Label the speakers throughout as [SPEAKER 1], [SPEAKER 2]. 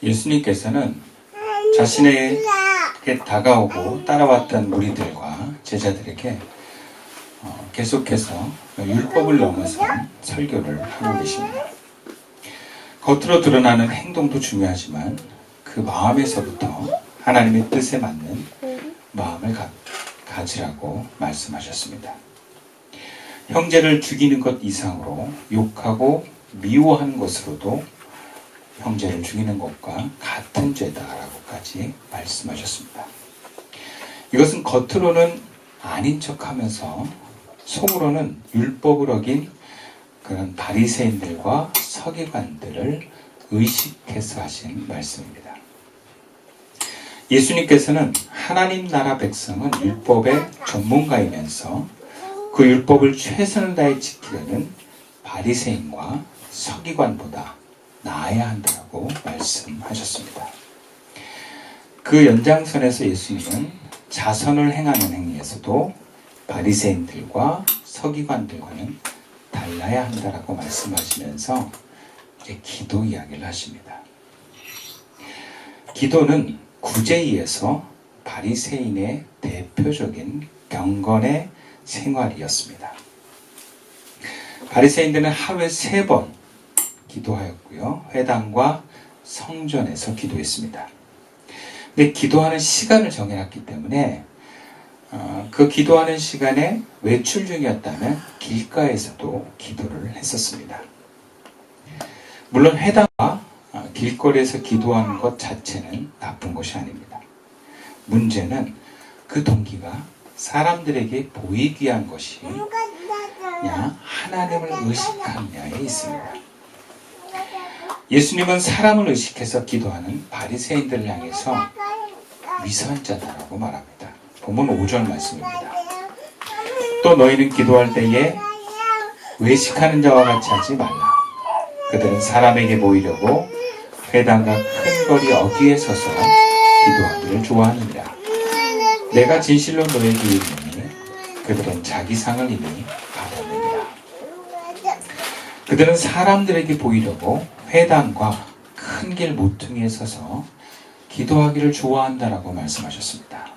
[SPEAKER 1] 예수님께서는 자신에게 다가오고 따라왔던 무리들과 제자들에게 계속해서 율법을 넘어선 설교를 하고 계십니다. 겉으로 드러나는 행동도 중요하지만 그 마음에서부터 하나님의 뜻에 맞는 마음을 가지라고 말씀하셨습니다. 형제를 죽이는 것 이상으로 욕하고 미워하는 것으로도 형제를 죽이는 것과 같은 죄다라고까지 말씀하셨습니다. 이것은 겉으로는 아닌 척하면서 속으로는 율법을 어긴 그런 바리새인들과 서기관들을 의식해서 하신 말씀입니다. 예수님께서는 하나님 나라 백성은 율법의 전문가이면서 그 율법을 최선을 다해 지키려는 바리새인과 서기관보다 나아야 한다고 말씀하셨습니다. 그 연장선에서 예수님은 자선을 행하는 행위에서도 바리새인들과 서기관들과는 달라야 한다라고 말씀하시면서 이제 기도 이야기를 하십니다. 기도는 구제이에서 바리새인의 대표적인 경건의 생활이었습니다. 바리새인들은 하루에 3번 기도하였고요. 회당과 성전에서 기도했습니다. 근데 기도하는 시간을 정해놨기 때문에 그 기도하는 시간에 외출 중이었다면 길가에서도 기도를 했었습니다. 물론 회당과 길거리에서 기도하는 것 자체는 나쁜 것이 아닙니다. 문제는 그 동기가 사람들에게 보이기 위한 것이냐 하나님을 의식하느냐에 있습니다. 예수님은 사람을 의식해서 기도하는 바리새인들을 향해서 위선자다라고 말합니다. 본문 5절 말씀입니다. 또 너희는 기도할 때에 외식하는 자와 같이 하지 말라. 그들은 사람에게 보이려고 회당과 큰 거리 어귀에 서서 기도하기를 좋아하느니라. 내가 진실로 너에게 이르노니 그들은 자기 상을 이미 받았느니라. 그들은 사람들에게 보이려고 회당과 큰 길 모퉁이에 서서 기도하기를 좋아한다라고 말씀하셨습니다.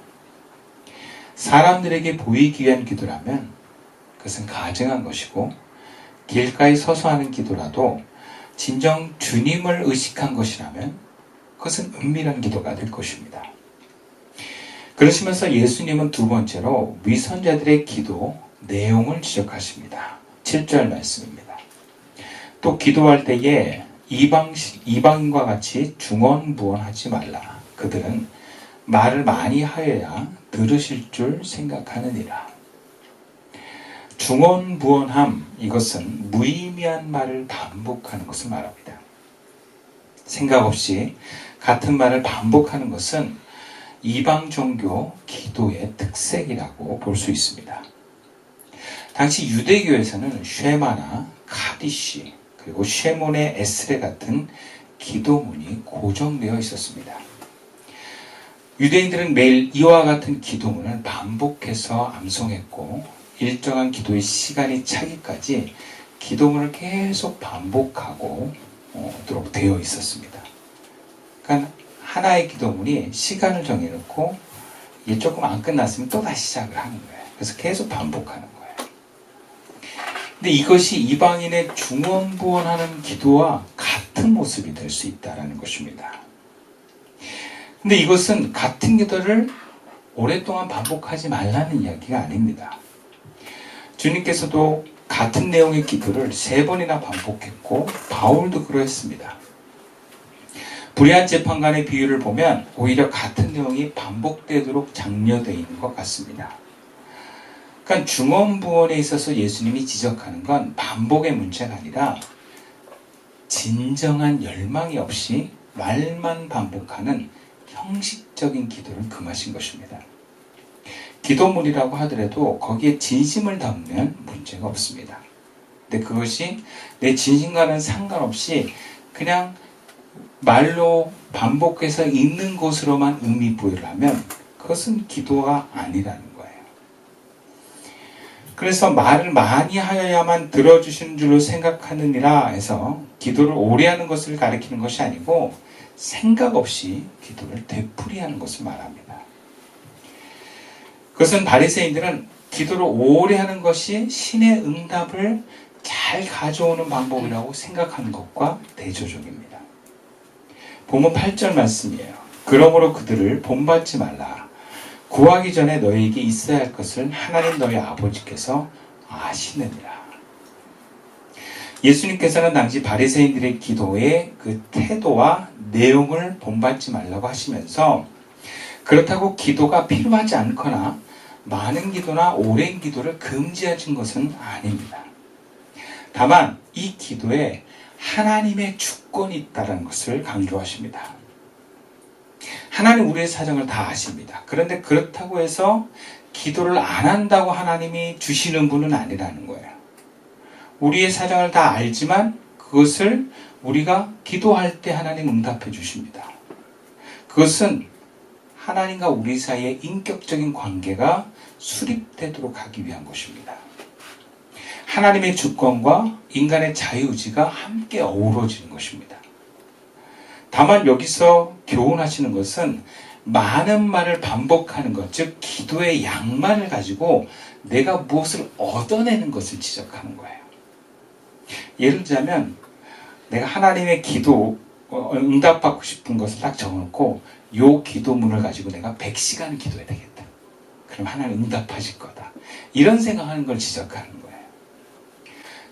[SPEAKER 1] 사람들에게 보이기 위한 기도라면 그것은 가증한 것이고, 길가에 서서 하는 기도라도 진정 주님을 의식한 것이라면 그것은 은밀한 기도가 될 것입니다. 그러시면서 예수님은 두 번째로 위선자들의 기도 내용을 지적하십니다. 7절 말씀입니다. 또 기도할 때에 이방인과 같이 중언부언하지 말라. 그들은 말을 많이 하여야 들으실 줄 생각하느니라. 중언부언함, 이것은 무의미한 말을 반복하는 것을 말합니다. 생각 없이 같은 말을 반복하는 것은 이방 종교 기도의 특색이라고 볼 수 있습니다. 당시 유대교에서는 쉐마나 카디시 그리고 쉐몬의 에스레 같은 기도문이 고정되어 있었습니다. 유대인들은 매일 이와 같은 기도문을 반복해서 암송했고, 일정한 기도의 시간이 차기까지 기도문을 계속 반복하고 도록 되어 있었습니다. 그러니까 하나의 기도문이 시간을 정해놓고 이게 조금 안 끝났으면 또 다시 시작을 하는 거예요. 그래서 계속 반복하는 거예요. 근데 이것이 이방인의 중언부언하는 기도와 같은 모습이 될 수 있다는 것입니다. 근데 이것은 같은 기도를 오랫동안 반복하지 말라는 이야기가 아닙니다. 주님께서도 같은 내용의 기도를 3번이나 반복했고, 바울도 그러했습니다. 불의한 재판관의 비유를 보면 오히려 같은 내용이 반복되도록 장려되어 있는 것 같습니다. 그러니까 중언부언에 있어서 예수님이 지적하는 건 반복의 문제가 아니라 진정한 열망이 없이 말만 반복하는 형식적인 기도를 금하신 것입니다. 기도문이라고 하더라도 거기에 진심을 담으면 문제가 없습니다. 근데 그것이 내 진심과는 상관없이 그냥 말로 반복해서 읽는 것으로만 의미 부여를 하면 그것은 기도가 아니라는 거예요. 그래서 말을 많이 하여야만 들어주시는 줄로 생각하느니라 해서 기도를 오래 하는 것을 가리키는 것이 아니고, 생각 없이 기도를 되풀이하는 것을 말합니다. 그것은 바리새인들은 기도를 오래 하는 것이 신의 응답을 잘 가져오는 방법이라고 생각하는 것과 대조적입니다. 본문 8절 말씀이에요. 그러므로 그들을 본받지 말라. 구하기 전에 너희에게 있어야 할 것을 하나님 너희 아버지께서 아시느니라. 예수님께서는 당시 바리새인들의 기도의 그 태도와 내용을 본받지 말라고 하시면서 그렇다고 기도가 필요하지 않거나 많은 기도나 오랜 기도를 금지하신 것은 아닙니다. 다만 이 기도에 하나님의 주권이 있다는 것을 강조하십니다. 하나님 우리의 사정을 다 아십니다. 그런데 그렇다고 해서 기도를 안 한다고 하나님이 주시는 분은 아니라는 거예요. 우리의 사정을 다 알지만 그것을 우리가 기도할 때 하나님 응답해 주십니다. 그것은 하나님과 우리 사이의 인격적인 관계가 수립되도록 하기 위한 것입니다. 하나님의 주권과 인간의 자유의지가 함께 어우러지는 것입니다. 다만 여기서 교훈하시는 것은 많은 말을 반복하는 것, 즉 기도의 양만을 가지고 내가 무엇을 얻어내는 것을 지적하는 거예요. 예를 들자면 내가 하나님의 기도 응답받고 싶은 것을 딱 적어놓고 요 기도문을 가지고 내가 100시간 기도해야 되겠다. 그럼 하나님 응답하실 거다. 이런 생각하는 걸 지적하는 거예요.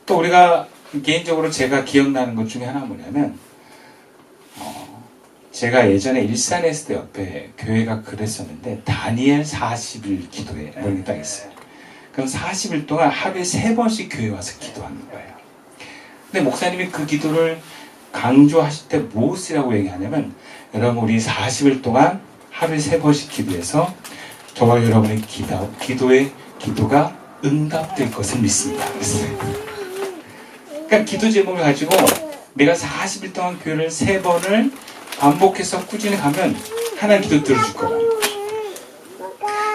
[SPEAKER 1] 또 우리가 개인적으로 제가 기억나는 것 중에 하나 뭐냐면 제가 예전에 일산에 있을 때 옆에 교회가 그랬었는데 다니엘 40일 기도회 이런 게 딱 있어요. 그럼 40일 동안 하루에 3번씩 교회 와서 기도하는 거예요. 근데 목사님이 그 기도를 강조하실 때 무엇이라고 얘기하냐면 여러분 우리 40일 동안 하루에 3번씩 기도해서 저와 여러분의 기도가 응답될 것을 믿습니다. 그러니까 기도 제목을 가지고 내가 40일 동안 교회를 3번을 반복해서 꾸준히 가면 하나님 기도 들어줄 거다.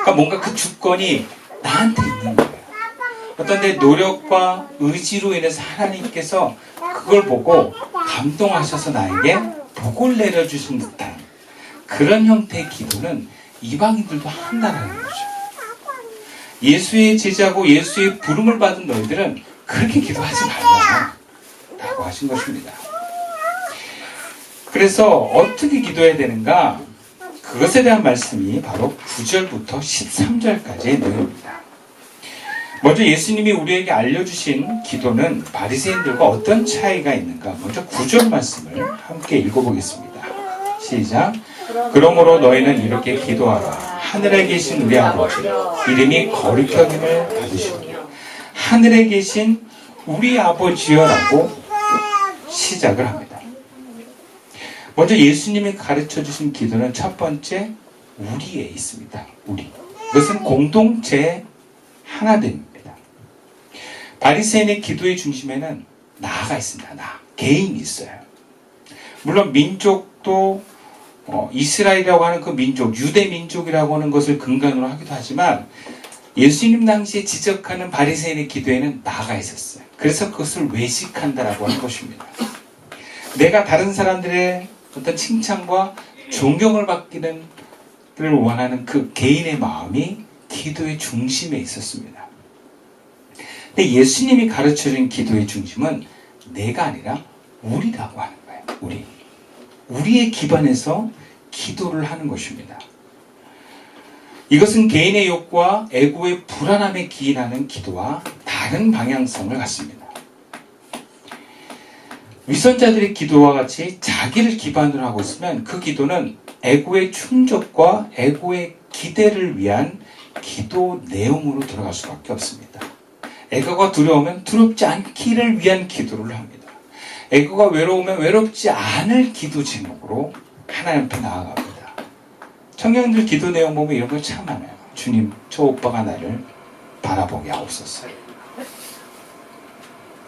[SPEAKER 1] 그러니까 뭔가 그 주권이 나한테 있는 거예요. 어떤 내 노력과 의지로 인해서 하나님께서 그걸 보고 감동하셔서 나에게 복을 내려주신 듯한 그런 형태의 기도는 이방인들도 한다는 거죠. 예수의 제자고 예수의 부름을 받은 너희들은 그렇게 기도하지 말라 라고 하신 것입니다. 그래서 어떻게 기도해야 되는가? 그것에 대한 말씀이 바로 9절부터 13절까지의 내용입니다. 먼저 예수님이 우리에게 알려주신 기도는 바리새인들과 어떤 차이가 있는가? 먼저 9절 말씀을 함께 읽어보겠습니다. 시작. 그러므로 너희는 이렇게 기도하라. 하늘에 계신 우리 아버지 이름이 거룩히 여김을 받으시오며 하늘에 계신 우리 아버지여라고 시작을 합니다. 먼저 예수님이 가르쳐주신 기도는 첫 번째 우리에 있습니다. 우리. 이것은 공동체의 하나됨입니다. 바리새인의 기도의 중심에는 나가 있습니다. 나. 개인이 있어요. 물론 민족도 이스라엘이라고 하는 그 민족, 유대 민족이라고 하는 것을 근간으로 하기도 하지만 예수님 당시에 지적하는 바리새인의 기도에는 나가 있었어요. 그래서 그것을 외식한다라고 하는 것입니다. 내가 다른 사람들의 어떤 칭찬과 존경을 받기를 원하는 그 개인의 마음이 기도의 중심에 있었습니다. 근데 예수님이 가르쳐준 기도의 중심은 내가 아니라 우리라고 하는 거예요. 우리. 우리에 기반해서 기도를 하는 것입니다. 이것은 개인의 욕구와 에고의 불안함에 기인하는 기도와 다른 방향성을 갖습니다. 위선자들의 기도와 같이 자기를 기반으로 하고 있으면 그 기도는 에고의 충족과 에고의 기대를 위한 기도 내용으로 들어갈 수밖에 없습니다. 에고가 두려우면 두렵지 않기를 위한 기도를 합니다. 에고가 외로우면 외롭지 않을 기도 제목으로 하나님 앞에 나아갑니다. 청년들 기도 내용 보면 이런 거 참 많아요. 주님, 저 오빠가 나를 바라보게 하옵소서.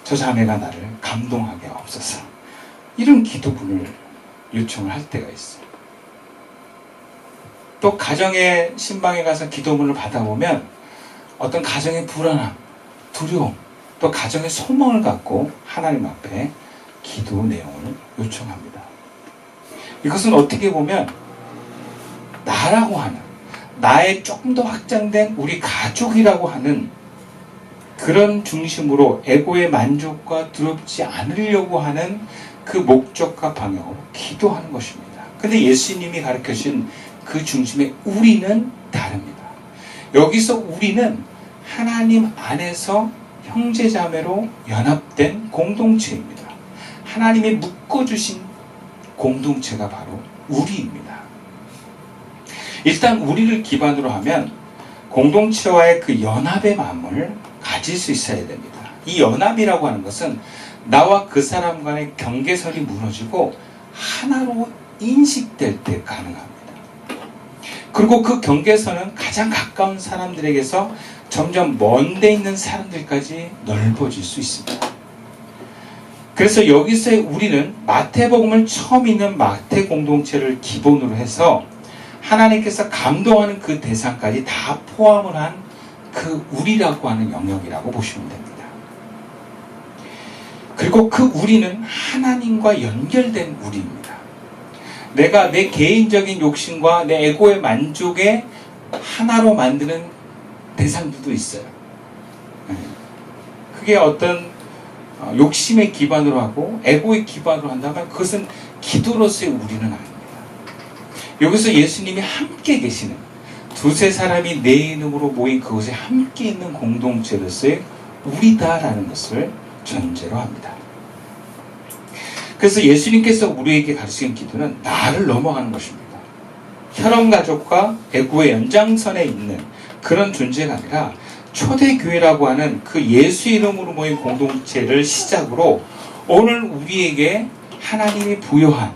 [SPEAKER 1] 저 자매가 나를 감동하게 하옵소서. 이런 기도문을 요청을 할 때가 있어요. 또 가정의 신방에 가서 기도문을 받아보면 어떤 가정의 불안함, 두려움, 또 가정의 소망을 갖고 하나님 앞에 기도 내용을 요청합니다. 이것은 어떻게 보면 나라고 하는, 나의 조금 더 확장된 우리 가족이라고 하는 그런 중심으로 에고의 만족과 두렵지 않으려고 하는 그 목적과 방향으로 기도하는 것입니다. 근데 예수님이 가르쳐주신 그 중심의 우리는 다릅니다. 여기서 우리는 하나님 안에서 형제자매로 연합된 공동체입니다. 하나님이 묶어주신 공동체가 바로 우리입니다. 일단 우리를 기반으로 하면 공동체와의 그 연합의 마음을 가질 수 있어야 됩니다. 이 연합이라고 하는 것은 나와 그 사람 간의 경계선이 무너지고 하나로 인식될 때 가능합니다. 그리고 그 경계선은 가장 가까운 사람들에게서 점점 먼 데 있는 사람들까지 넓어질 수 있습니다. 그래서 여기서의 우리는 마태복음을 처음 읽는 마태 공동체를 기본으로 해서 하나님께서 감동하는 그 대상까지 다 포함을 한 그 우리라고 하는 영역이라고 보시면 됩니다. 그리고 그 우리는 하나님과 연결된 우리입니다. 내가 내 개인적인 욕심과 내 에고의 만족에 하나로 만드는 대상들도 있어요. 그게 어떤 욕심의 기반으로 하고 에고의 기반으로 한다면 그것은 기도로서의 우리는 아닙니다. 여기서 예수님이 함께 계시는 두세 사람이 내 이름으로 모인 그곳에 함께 있는 공동체로서의 우리다라는 것을 전제로 합니다. 그래서 예수님께서 우리에게 가르치는 기도는 나를 넘어가는 것입니다. 혈연가족과 에고의 연장선에 있는 그런 존재가 아니라 초대교회라고 하는 그 예수 이름으로 모인 공동체를 시작으로 오늘 우리에게 하나님이 부여한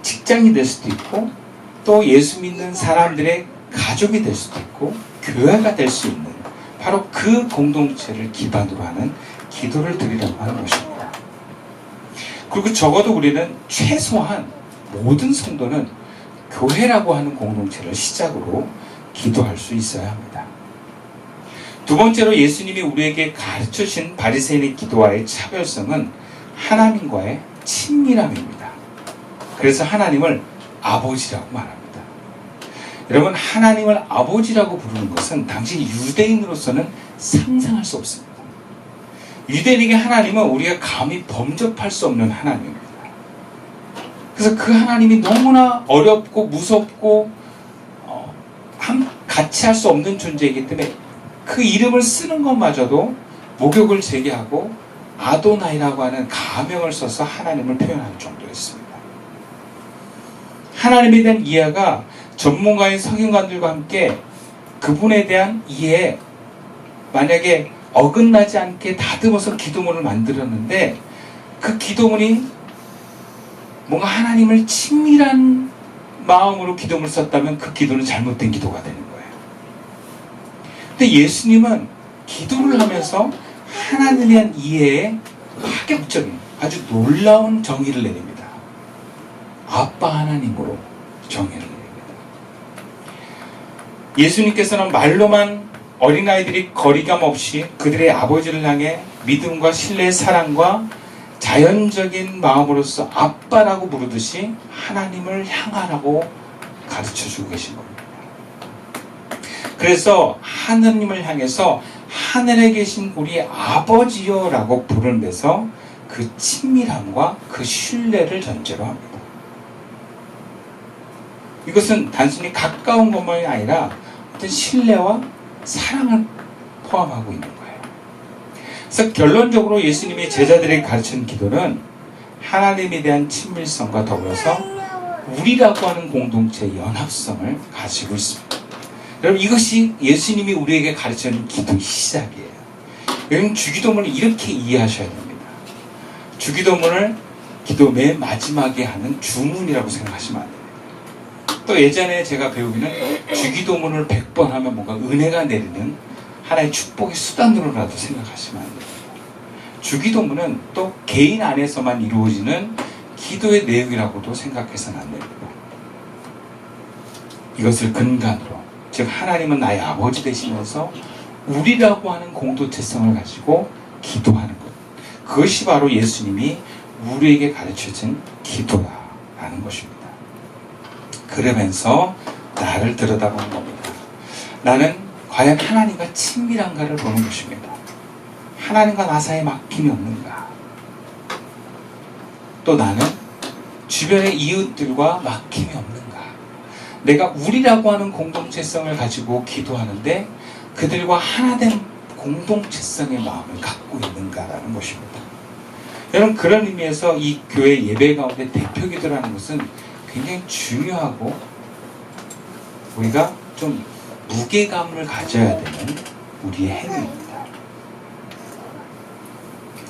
[SPEAKER 1] 직장이 될 수도 있고 또 예수 믿는 사람들의 가족이 될 수도 있고 교회가 될 수 있는 바로 그 공동체를 기반으로 하는 기도를 드리라고 하는 것입니다. 그리고 적어도 우리는 최소한 모든 성도는 교회라고 하는 공동체를 시작으로 기도할 수 있어야 합니다. 두 번째로 예수님이 우리에게 가르쳐주신 바리새인의 기도와의 차별성은 하나님과의 친밀함입니다. 그래서 하나님을 아버지라고 말합니다. 여러분, 하나님을 아버지라고 부르는 것은 당시 유대인으로서는 상상할 수 없습니다. 유대인에게 하나님은 우리가 감히 범접할 수 없는 하나님입니다. 그래서 그 하나님이 너무나 어렵고 무섭고 같이 할 수 없는 존재이기 때문에 그 이름을 쓰는 것마저도 모욕을 제기하고 아도나이라고 하는 가명을 써서 하나님을 표현할 정도였습니다. 하나님에 대한 이해가 전문가인 성인관들과 함께 그분에 대한 이해에 만약에 어긋나지 않게 다듬어서 기도문을 만들었는데 그 기도문이 뭔가 하나님을 친밀한 마음으로 기도문을 썼다면 그 기도는 잘못된 기도가 되는 거예요. 근데 예수님은 기도를 하면서 하나님에 대한 이해에 파격적인 아주 놀라운 정의를 내립니다. 아빠 하나님으로 정의를 내립니다. 예수님께서는 말로만 어린아이들이 거리감 없이 그들의 아버지를 향해 믿음과 신뢰의 사랑과 자연적인 마음으로서 아빠라고 부르듯이 하나님을 향하라고 가르쳐주고 계신 겁니다. 그래서 하느님을 향해서 하늘에 계신 우리 아버지요 라고 부르는 데서 그 친밀함과 그 신뢰를 전제로 합니다. 이것은 단순히 가까운 것만이 아니라 어떤 신뢰와 사랑을 포함하고 있는 거예요. 그래서 결론적으로 예수님이 제자들에게 가르치는 기도는 하나님에 대한 친밀성과 더불어서 우리라고 하는 공동체의 연합성을 가지고 있습니다. 여러분, 이것이 예수님이 우리에게 가르치는 기도의 시작이에요. 여러분, 주기도문을 이렇게 이해하셔야 됩니다. 주기도문을 기도 맨 마지막에 하는 주문이라고 생각하시면 안 됩니다. 또 예전에 제가 배우기는 주기도문을 100번 하면 뭔가 은혜가 내리는 하나의 축복의 수단으로라도 생각하시면 안 됩니다. 주기도문은 또 개인 안에서만 이루어지는 기도의 내용이라고도 생각해서는 안 됩니다. 이것을 근간으로, 즉 하나님은 나의 아버지 되시면서 우리라고 하는 공동체성을 가지고 기도하는 것, 그것이 바로 예수님이 우리에게 가르쳐준 기도라는 것입니다. 그러면서 나를 들여다보는 겁니다. 나는 과연 하나님과 친밀한가를 보는 것입니다. 하나님과 나 사이에 막힘이 없는가? 또 나는 주변의 이웃들과 막힘이 없는가? 내가 우리라고 하는 공동체성을 가지고 기도하는데 그들과 하나된 공동체성의 마음을 갖고 있는가라는 것입니다. 여러분, 그런 의미에서 이 교회 예배 가운데 대표 기도라는 것은 굉장히 중요하고 우리가 좀 무게감을 가져야 되는 우리의 행위입니다.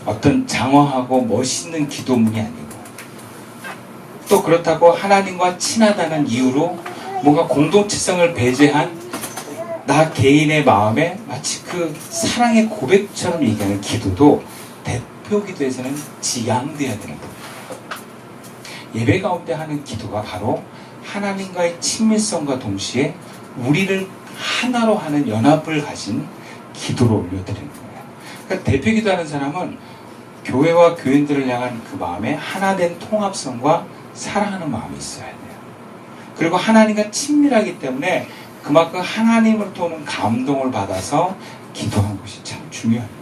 [SPEAKER 1] 어떤 장황하고 멋있는 기도문이 아니고 또 그렇다고 하나님과 친하다는 이유로 뭔가 공동체성을 배제한 나 개인의 마음에 마치 그 사랑의 고백처럼 얘기하는 기도도 대표 기도에서는 지양돼야 되는 겁니다. 예배 가운데 하는 기도가 바로 하나님과의 친밀성과 동시에 우리를 하나로 하는 연합을 가진 기도로 올려드리는 거예요. 그러니까 대표 기도하는 사람은 교회와 교인들을 향한 그 마음에 하나된 통합성과 사랑하는 마음이 있어야 돼요. 그리고 하나님과 친밀하기 때문에 그만큼 하나님으로부터 오는 감동을 받아서 기도하는 것이 참 중요합니다.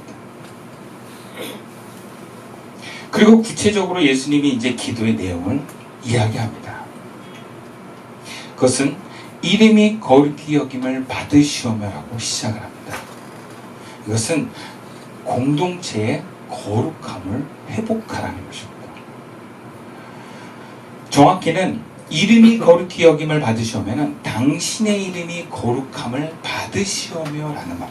[SPEAKER 1] 그리고 구체적으로 예수님이 이제 기도의 내용을 이야기합니다. 그것은 이름이 거룩히 여김을 받으시오며라고 시작을 합니다. 이것은 공동체의 거룩함을 회복하라는 것입니다. 정확히는 이름이 거룩히 여김을 받으시오면은 당신의 이름이 거룩함을 받으시오며라는 말입니다.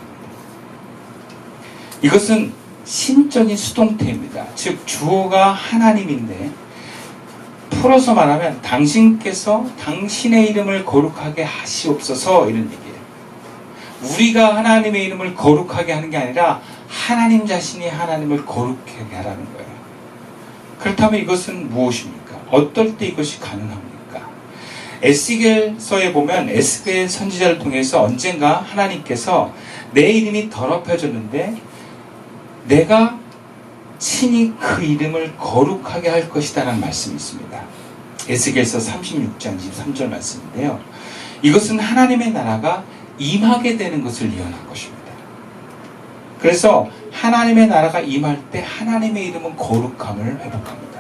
[SPEAKER 1] 이것은 신적인 수동태입니다. 즉 주어가 하나님인데 풀어서 말하면 당신께서 당신의 이름을 거룩하게 하시옵소서 이런 얘기예요. 우리가 하나님의 이름을 거룩하게 하는 게 아니라 하나님 자신이 하나님을 거룩하게 하라는 거예요. 그렇다면 이것은 무엇입니까? 어떨 때 이것이 가능합니까? 에스겔서에 보면 에스겔 선지자를 통해서 언젠가 하나님께서 내 이름이 더럽혀졌는데 내가 친히 그 이름을 거룩하게 할 것이다 라는 말씀이 있습니다. 에스겔서 36장 23절 말씀인데요. 이것은 하나님의 나라가 임하게 되는 것을 예언한 것입니다. 그래서 하나님의 나라가 임할 때 하나님의 이름은 거룩함을 회복합니다.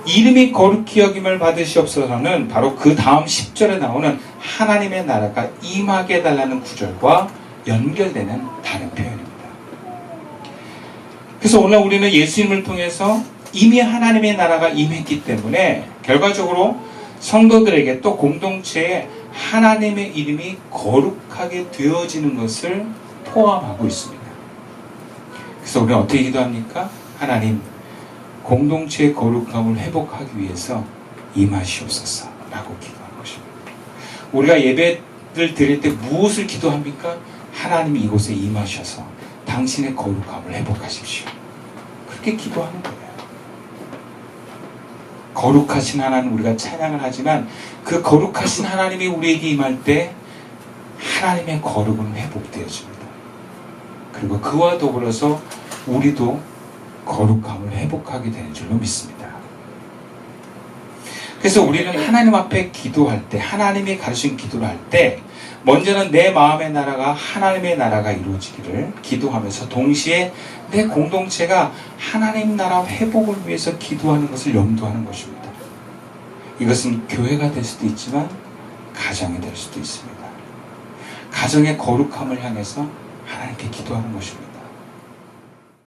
[SPEAKER 1] 이름이 거룩히 여김을 받으시옵소서는 바로 그 다음 10절에 나오는 하나님의 나라가 임하게 해달라는 구절과 연결되는 다른 표현입니다. 그래서 오늘 우리는 예수님을 통해서 이미 하나님의 나라가 임했기 때문에 결과적으로 성도들에게 또 공동체에 하나님의 이름이 거룩하게 되어지는 것을 포함하고 있습니다. 그래서 우리는 어떻게 기도합니까? 하나님, 공동체의 거룩함을 회복하기 위해서 임하시옵소서 라고 기도하는 것입니다. 우리가 예배를 드릴 때 무엇을 기도합니까? 하나님이 이곳에 임하셔서 당신의 거룩함을 회복하십시오. 그렇게 기도하는 거예요. 거룩하신 하나님 우리가 찬양을 하지만 그 거룩하신 하나님이 우리에게 임할 때 하나님의 거룩은 회복되어집니다. 그리고 그와 더불어서 우리도 거룩함을 회복하게 되는 줄로 믿습니다. 그래서 우리는 하나님 앞에 기도할 때, 하나님이 가르친 기도를 할 때 먼저는 내 마음의 나라가 하나님의 나라가 이루어지기를 기도하면서 동시에 내 공동체가 하나님 나라 회복을 위해서 기도하는 것을 염두하는 것입니다. 이것은 교회가 될 수도 있지만 가정이 될 수도 있습니다. 가정의 거룩함을 향해서 하나님께 기도하는 것입니다.